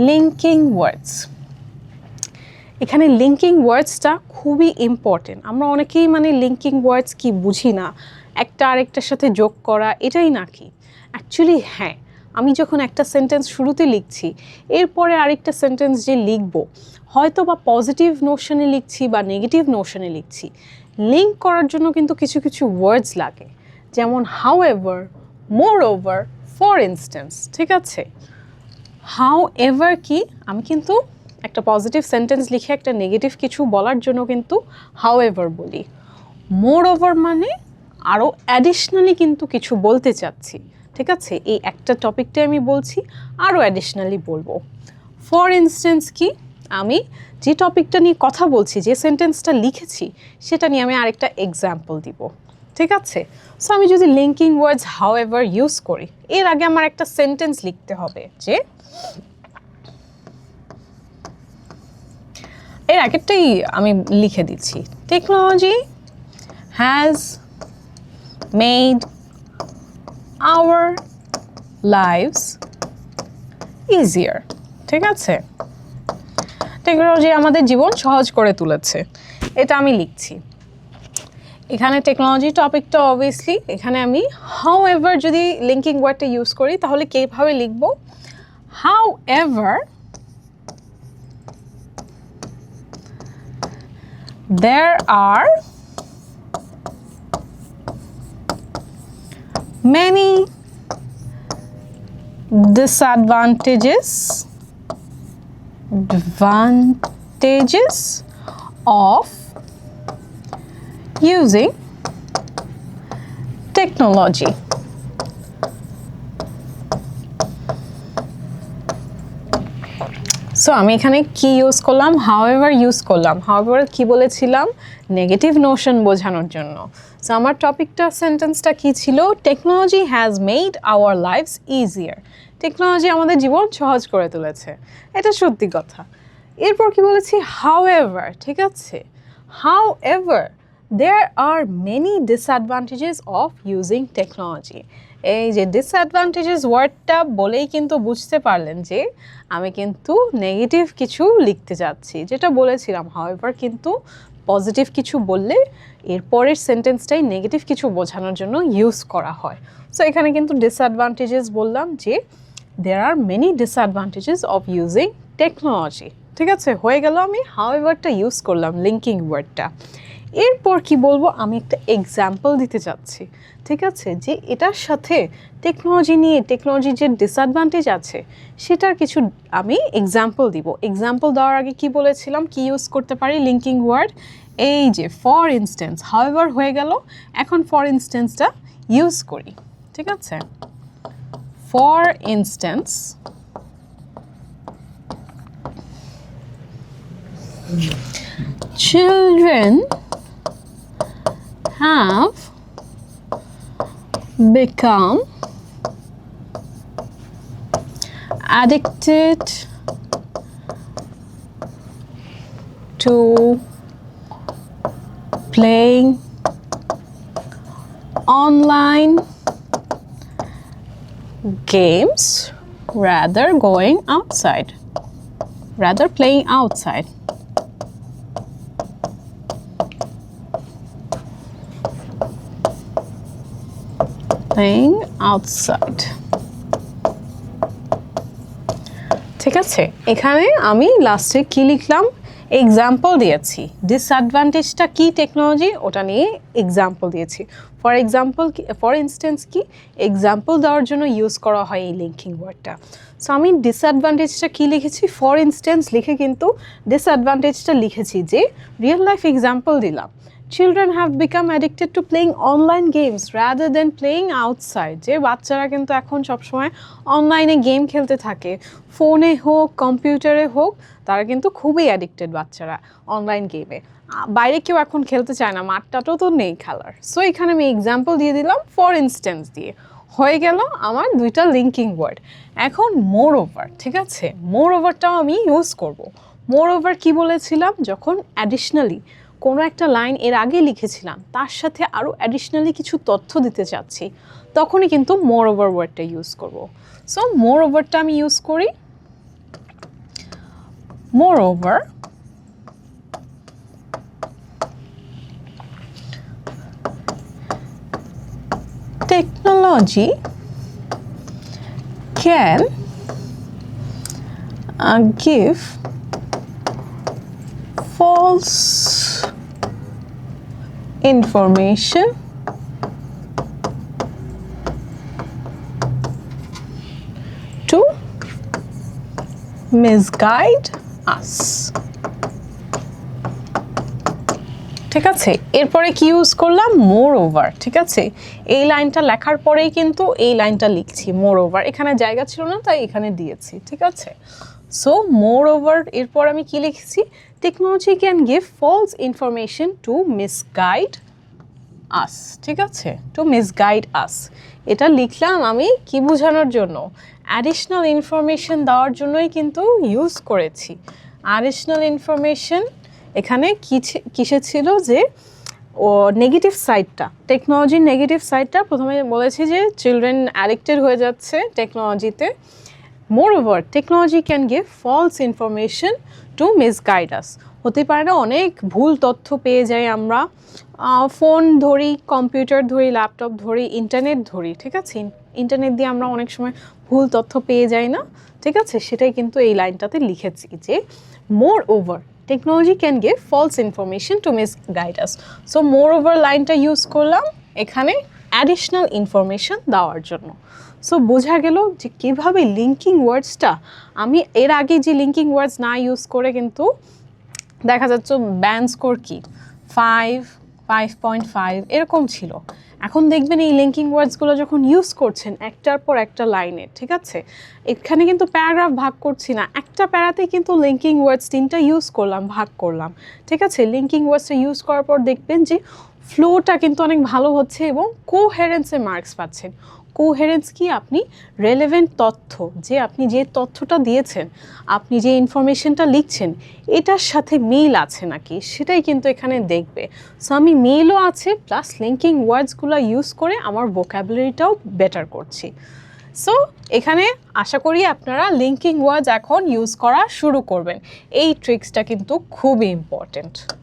Linking ওয়ার্ডস। এখানে linking ওয়ার্ডসটা খুবই important. আমরা অনেকেই মানে লিঙ্কিং ওয়ার্ডস কি বুঝি না, একটা আরেকটার সাথে যোগ করা এটাই নাকি। অ্যাকচুয়ালি হ্যাঁ, আমি যখন একটা সেন্টেন্স শুরুতে লিখছি, এরপরে আরেকটা সেন্টেন্স যে লিখব, হয়তো বা পজিটিভ নোশনে লিখছি বা নেগেটিভ নোশনে লিখছি, লিঙ্ক করার জন্য কিন্তু কিছু কিছু ওয়ার্ডস লাগে, যেমন how ever, more over, for instance. ঠিক আছে, হাউ এভার কি, আমি কিন্তু একটা পজিটিভ সেন্টেন্স লিখে একটা নেগেটিভ কিছু বলার জন্য কিন্তু হাউ এভার বলি। মোর ওভার মানে আরও অ্যাডিশনালি কিন্তু কিছু বলতে চাচ্ছি। ঠিক আছে, এই একটা টপিকটাই আমি বলছি, আরও অ্যাডিশনালি বলবো। ফর ইনস্ট্যান্স কি, আমি যে টপিকটা নিয়ে কথা বলছি, যে সেন্টেন্সটা লিখেছি, সেটা নিয়ে আমি আরেকটা এক্সাম্পল দিব। ঠিক আছে, সো আমি যদি linking words how ever use করি, এর আগে আমার একটা সেন্টেন্স লিখতে হবে, যে এর আগেরটাই আমি লিখে দিচ্ছি, technology has made hour lives easier. ঠিক আছে, টেকনোলজি আমাদের জীবন সহজ করে তুলেছে, এটা আমি লিখছি। এখানে টেকনোলজি টপিকটা অবভিয়াসলি, এখানে আমি হাউ এভার যদি লিঙ্কিং ওয়ার্ডটা ইউজ করি তাহলে কীভাবে লিখব, how ever there are many disadvantages of using technology. So আমি এখানে কি ইউজ করলাম, হাউএভার ইউজ করলাম। হাউএভার কি বলেছিলাম, নেগেটিভ নোশন বোঝানোর জন্য। সো আমার টপিকটা সেন্টেন্সটা কি ছিল, technology has made our lives easier. Technology আমাদের জীবন সহজ করে তুলেছে, এটা সত্যি কথা। এরপর কি বলেছি, হাউএভার। ঠিক আছে, however there are many disadvantages of using technology. এই যে ডিসঅ্যাডভান্টেজেস ওয়ার্ডটা বলেই কিন্তু বুঝতে পারলেন যে আমি কিন্তু নেগেটিভ কিছু লিখতে যাচ্ছি, যেটা বলেছিলাম হাউএভার কিন্তু পজিটিভ কিছু বললে এরপরের সেন্টেন্সটাই নেগেটিভ কিছু বোঝানোর জন্য ইউজ করা হয়। সো এখানে কিন্তু ডিসঅ্যাডভান্টেজেস বললাম যে there are many disadvantages of using technology. ঠিক আছে, হয়ে গেল, আমি হাউএভারটা ইউজ করলাম লিঙ্কিং ওয়ার্ডটা। এরপর কি বলবো, আমি একটা এক্সাম্পল দিতে চাচ্ছি। ঠিক আছে, যে এটার সাথে টেকনোলজি নিয়ে, টেকনোলজির যে ডিসঅ্যাডভান্টেজ আছে সেটার কিছু আমি এক্সাম্পল দিব। এক্সাম্পল দেওয়ার আগে কি বলেছিলাম, কি ইউজ করতে পারি লিঙ্কিং ওয়ার্ড, এই যে ফর ইনস্ট্যান্স। হাউএভার হয়ে গেল, এখন ফর ইনস্ট্যান্সটা ইউজ করি। ঠিক আছে, for instance children have become addicted to playing online games rather playing outside. Playing outside. ঠিক আছে, এখানে আমি লাস্টে কি লিখলাম, এক্সাম্পল দিয়েছি। ডিসঅ্যাডভান্টেজটা কি টেকনোলজি, ওটা নিয়ে এক্সাম্পল দিয়েছি। ফর ইনস্ট্যান্স কি, এক্সাম্পল দেওয়ার জন্য ইউজ করা হয় এই লিঙ্কিং ওয়ার্ডটা। সো আমি ডিসঅ্যাডভান্টেজটা কি লিখেছি, ফর ইনস্ট্যান্স লিখে কিন্তু ডিসঅ্যাডভান্টেজটা লিখেছি, যে রিয়েল লাইফ এক্সাম্পল দিলাম। Children have become addicted to playing online games rather than playing outside. যে বাচ্চারা কিন্তু এখন সবসময় অনলাইনে গেম খেলতে থাকে, ফোনে হোক কম্পিউটারে হোক, তারা কিন্তু খুবই অ্যাডিক্টেড বাচ্চারা অনলাইন গেমে। বাইরে কেউ এখন খেলতে চায় না, মাঠটাও তো নেই খেলার। সো এখানে আমি এক্সাম্পল দিয়ে দিলাম ফর ইনস্ট্যান্স দিয়ে, হয়ে গেল আমার দুইটা লিঙ্কিং ওয়ার্ড। এখন মোর ওভার। ঠিক আছে, মোর ওভারটাও আমি ইউজ করব। মোর ওভার কী বলেছিলাম, যখন অ্যাডিশনালি কোনো একটা লাইন এর আগে লিখেছিলাম, তার সাথে আরও অ্যাডিশনালি কিছু তথ্য দিতে চাচ্ছি, তখনই কিন্তু মোর ওভার ওয়ার্ডটা ইউজ করব। সো মোর ওভারটা আমি ইউজ করি, Moreover, technology can give false information to misguide us. ঠিক আছে, এরপরে কি ইউজ করলাম? মোর ওভার। ঠিক আছে, এই লাইনটা লেখার পরেই কিন্তু এই লাইনটা লিখছি, মোর ওভার। এখানে জায়গা ছিল না তাই এখানে দিয়েছি। ঠিক আছে, সো মোর ওভার এরপর আমি কি লিখছি? Technology can give false information to misguide us. ঠিক আছে, টু মিসগাইড আস, এটা লিখলাম আমি কি বোঝানোর জন্য? অ্যাডিশনাল ইনফরমেশন দেওয়ার জন্যই কিন্তু ইউজ করেছি। অ্যাডিশনাল ইনফরমেশন এখানে কিসে ছিল? যে ও নেগেটিভ সাইডটা, টেকনোলজির নেগেটিভ সাইডটা প্রথমে বলেছি যে চিলড্রেন অ্যাডিক্টেড হয়ে যাচ্ছে টেকনোলজিতে। Moreover technology can give false information to misguide us. হতে পারে না অনেক ভুল তথ্য পেয়ে যাই আমরা, ফোন ধরি, কম্পিউটার ধরি, ল্যাপটপ ধরি, ইন্টারনেট ধরি। ঠিক আছে, ইন্টারনেট দিয়ে আমরা অনেক সময় ভুল তথ্য পেয়ে যাই না? ঠিক আছে, সেটাই কিন্তু এই লাইনটাতে লিখেছি যে moreover technology can give false information to misguide us. So moreover লাইনটা ইউজ করলাম এখানে অ্যাডিশনাল ইনফরমেশন দেওয়ার জন্য। সো বোঝা গেল যে কীভাবে লিঙ্কিং ওয়ার্ডসটা, আমি এর আগে যে লিঙ্কিং ওয়ার্ডস না ইউজ করে কিন্তু দেখা যাচ্ছে ব্যান্ড স্কোর কি 5, 5.5 এরকম ছিল। এখন দেখবেন এই লিঙ্কিং ওয়ার্ডসগুলো যখন ইউজ করছেন একটার পর একটা লাইনে, ঠিক আছে, এখানে কিন্তু প্যারাগ্রাফ ভাগ করছি না, একটা প্যারাতে কিন্তু লিঙ্কিং ওয়ার্ডস 3টা ইউজ করলাম, ভাগ করলাম। ঠিক আছে, লিঙ্কিং ওয়ার্ডসটা ইউজ করার পর দেখবেন যে ফ্লোটা কিন্তু অনেক ভালো হচ্ছে এবং কোহেরেন্সে মার্কস পাচ্ছেন। কোহেরেন্স কি? আপনি রেলেভেন্ট তথ্য, যে আপনি যে তথ্যটা দিয়েছেন, আপনি যে ইনফরমেশনটা লিখছেন এটার সাথে মিল আছে নাকি সেটাই কিন্তু এখানে দেখবে। সো আমি মিলও আছে প্লাস লিঙ্কিং ওয়ার্ডসগুলো ইউজ করে আমার ভোকাবুলারিটাও বেটার করছি। সো এখানে আশা করি আপনারা লিঙ্কিং ওয়ার্ডস এখন ইউজ করা শুরু করবেন। এই ট্রিক্সটা কিন্তু খুবই ইম্পর্টেন্ট।